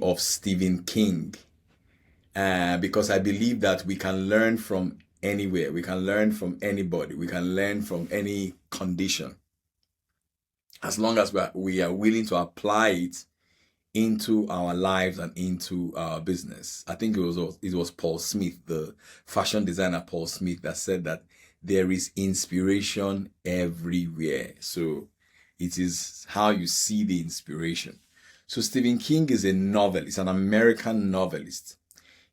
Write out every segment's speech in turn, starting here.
of Stephen King, because I believe that we can learn from anywhere, we can learn from anybody, we can learn from any condition, as long as we are willing to apply it into our lives and into our business. I think it was Paul Smith, the fashion designer Paul Smith, that said that there is inspiration everywhere. So it is how you see the inspiration. So Stephen King is a novelist, an American novelist.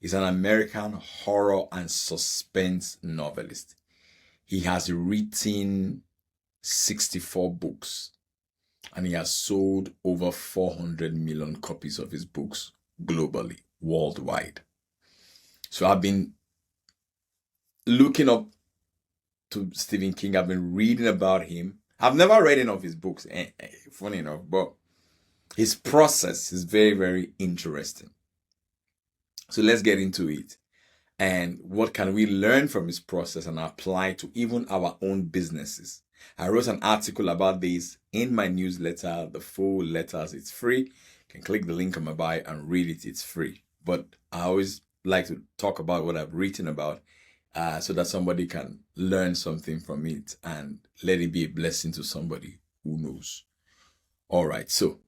He's an American horror and suspense novelist. He has written 64 books, and he has sold over 400 million copies of his books globally, worldwide. So I've been looking up to Stephen King. I've been reading about him. I've never read any of his books, funny enough, but his process is very, very interesting. So let's get into it. And what can we learn from his process and apply to even our own businesses? I wrote an article about this in my newsletter, the full letters. It's free. You can click the link on my bio and read it. It's free. But I always like to talk about what I've written about, so that somebody can learn something from it and let it be a blessing to somebody who knows. All right. So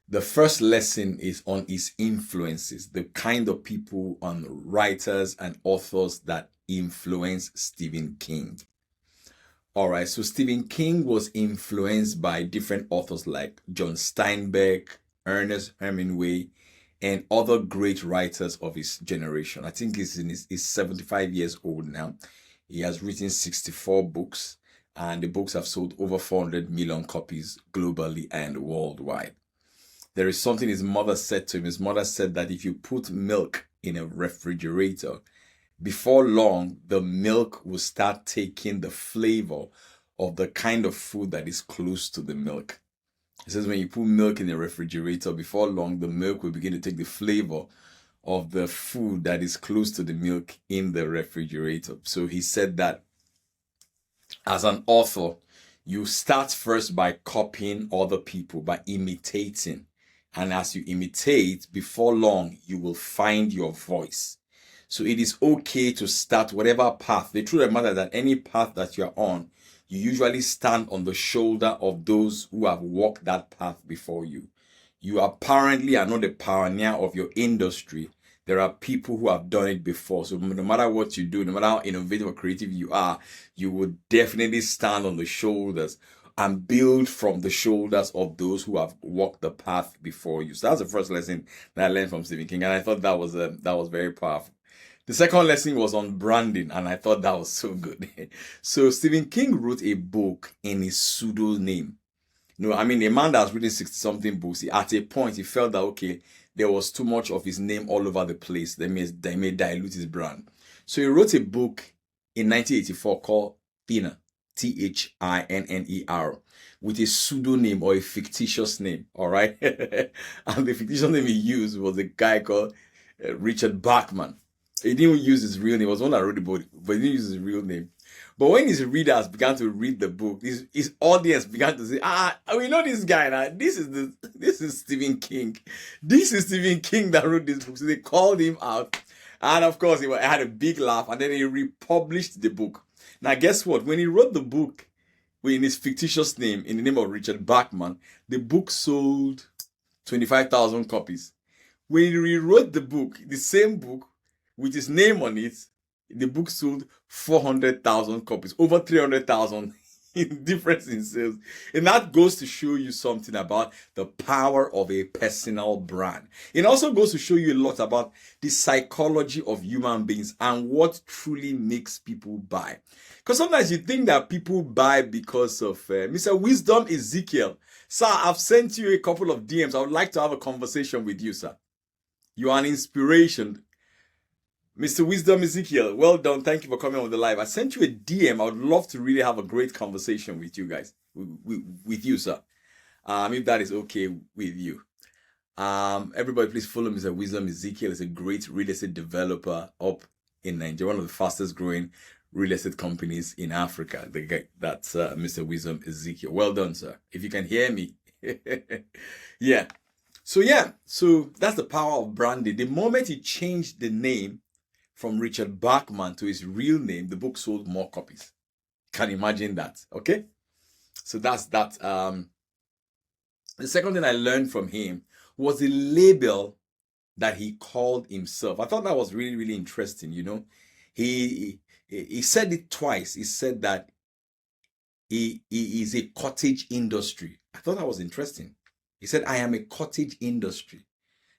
the first lesson is on his influences, the kind of people and writers and authors that influence Stephen King. All right, so Stephen King was influenced by different authors like John Steinbeck, Ernest Hemingway, and other great writers of his generation. I think he's 75 years old now. He has written 64 books, and the books have sold over 400 million copies globally and worldwide. There is something his mother said to him. His mother said that if you put milk in a refrigerator, before long, the milk will start taking the flavor of the kind of food that is close to the milk. He says when you put milk in a refrigerator, before long, the milk will begin to take the flavor of the food that is close to the milk in the refrigerator. So he said that as an author, you start first by copying other people, by imitating. And as you imitate, before long, you will find your voice. So it is okay to start whatever path. The truth of the matter is that any path that you're on, you usually stand on the shoulder of those who have walked that path before you. You apparently are not the pioneer of your industry. There are people who have done it before. So no matter what you do, no matter how innovative or creative you are, you would definitely stand on the shoulders and build from the shoulders of those who have walked the path before you. So that's the first lesson that I learned from Stephen King, and I thought that was very powerful. The second lesson was on branding, and I thought that was so good. So Stephen King wrote a book in his pseudonym. A man that has written 60-something books, at a point he felt that, okay, there was too much of his name all over the place. They may dilute his brand. So he wrote a book in 1984 called Thinner, Thinner, with a pseudonym or a fictitious name, all right? And the fictitious name he used was a guy called Richard Bachman. He didn't use his real name. It was one that wrote the book, but he didn't use his real name. But when his readers began to read the book, his audience began to say, we know this guy now. This is Stephen King. This is Stephen King that wrote this book. So they called him out. And of course, he had a big laugh, and then he republished the book. Now, guess what? When he wrote the book in his fictitious name, in the name of Richard Bachman, the book sold 25,000 copies. When he rewrote the book, the same book, with his name on it, the book sold 400,000 copies, over 300,000 in difference in sales. And that goes to show you something about the power of a personal brand. It also goes to show you a lot about the psychology of human beings and what truly makes people buy. Because sometimes you think that people buy because of Mr. Wisdom Ezekiel. Sir, I've sent you a couple of DMs. I would like to have a conversation with you, sir. You are an inspiration. Mr. Wisdom Ezekiel, well done. Thank you for coming on the live. I sent you a DM. I would love to really have a great conversation with you guys, with you, sir. If that is okay with you. Everybody, please follow Mr. Wisdom Ezekiel. He's a great real estate developer up in Nigeria, one of the fastest growing real estate companies in Africa. The guy, that's Mr. Wisdom Ezekiel. Well done, sir. If you can hear me. Yeah. So yeah, so that's the power of branding. The moment he changed the name from Richard Bachman to his real name, the book sold more copies. Can you imagine that? Okay. So that's that. The second thing I learned from him was the label that he called himself. I thought that was really, really interesting. He said it twice. He said that he is a cottage industry. I thought that was interesting. He said, I am a cottage industry.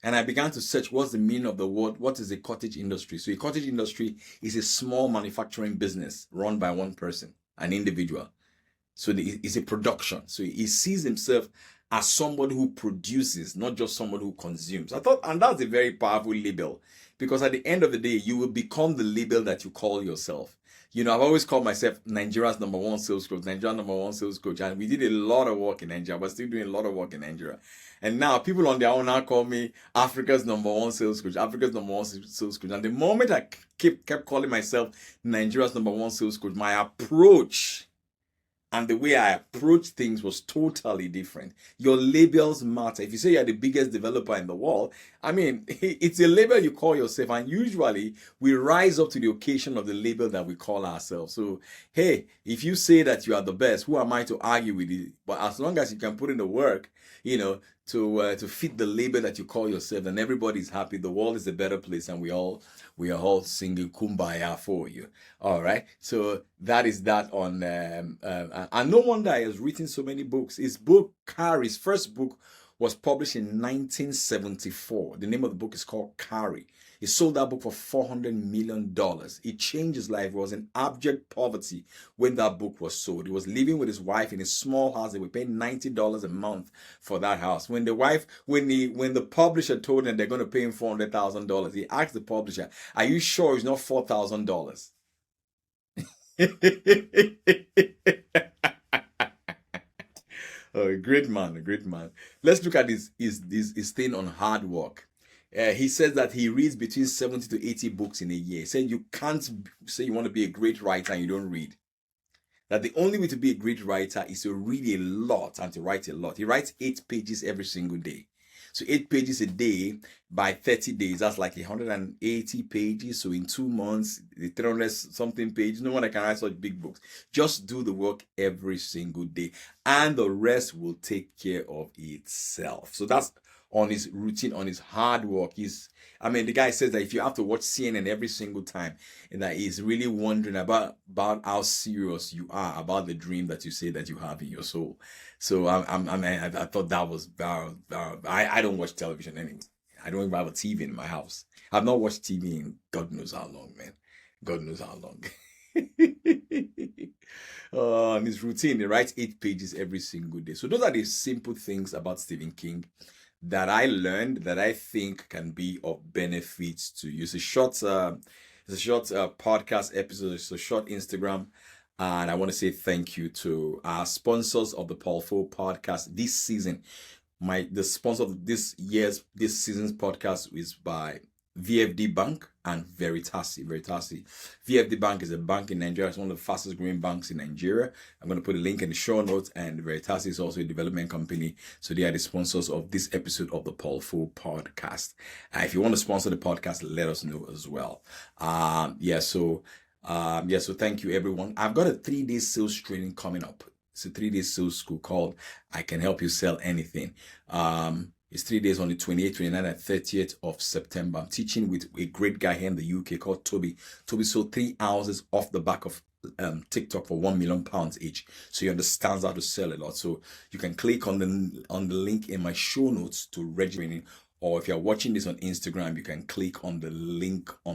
And I began to search what's the meaning of the word. What is a cottage industry? So a cottage industry is a small manufacturing business run by one person, an individual. So it's a production. So he sees himself as somebody who produces, not just somebody who consumes. I thought, and that's a very powerful label, because at the end of the day, you will become the label that you call yourself. I've always called myself Nigeria's #1 sales coach, Nigeria's #1 sales coach. And we did a lot of work in Nigeria, but still doing a lot of work in Nigeria. And now people on their own now call me Africa's #1 sales coach, Africa's #1 sales coach. And the moment I kept calling myself Nigeria's #1 sales coach, my approach and the way I approach things was totally different. Your labels matter. If you say you're the biggest developer in the world, I mean, it's a label you call yourself. And usually we rise up to the occasion of the label that we call ourselves. So, hey, if you say that you are the best, who am I to argue with you? But as long as you can put in the work, to fit the label that you call yourself, then everybody's happy. The world is a better place, and we are all singing kumbaya for you. All right. So that is that on and no wonder he has written so many books. His book, Carrie's first book, was published in 1974. The name of the book is called Carrie. He sold that book for $400 million. It changed his life. He was in abject poverty when that book was sold. He was living with his wife in a small house. They were paying $90 a month for that house. When the publisher told him they're going to pay him $400,000, he asked the publisher, "Are you sure it's not $4,000?" Oh, a great man, a great man. Let's look at his thing on hard work. He says that he reads between 70 to 80 books in a year. He said you can't say you want to be a great writer and you don't read. That the only way to be a great writer is to read a lot and to write a lot. He writes 8 pages every single day. So 8 pages a day by 30 days, that's like 180 pages. So in 2 months, the 300 something pages. No one can write such big books. Just do the work every single day, and the rest will take care of itself. So that's on his routine, on his hard work. The guy says that if you have to watch CNN every single time, and that he's really wondering about how serious you are about the dream that you say that you have in your soul. So I thought that was I don't watch television anymore. I don't even have a TV in my house. I've not watched TV in God knows how long, man. God knows how long. On his routine, he writes 8 pages every single day. So those are the simple things about Stephen King that I learned that I think can be of benefit to you. It's a short podcast episode. It's a short Instagram. And I want to say thank you to our sponsors of the Paul Foh podcast this season. The sponsor of this season's podcast is by VFD Bank and Veritasi. VFD Bank is a bank in Nigeria. It's one of the fastest growing banks in Nigeria. I'm going to put a link in the show notes. And Veritasi is also a development company. So they are the sponsors of this episode of the Paul Foh podcast. If you want to sponsor the podcast, let us know as well. So thank you, everyone. I've got a 3-day sales training coming up. It's a 3-day sales school called I Can Help You Sell Anything. It's 3 days on the 28th, 29th, and 30th of September. I'm teaching with a great guy here in the UK called Toby. Toby sold 3 houses off the back of TikTok for £1 million each. So he understands how to sell a lot. So you can click on the link in my show notes to register. Or if you're watching this on Instagram, you can click on the link on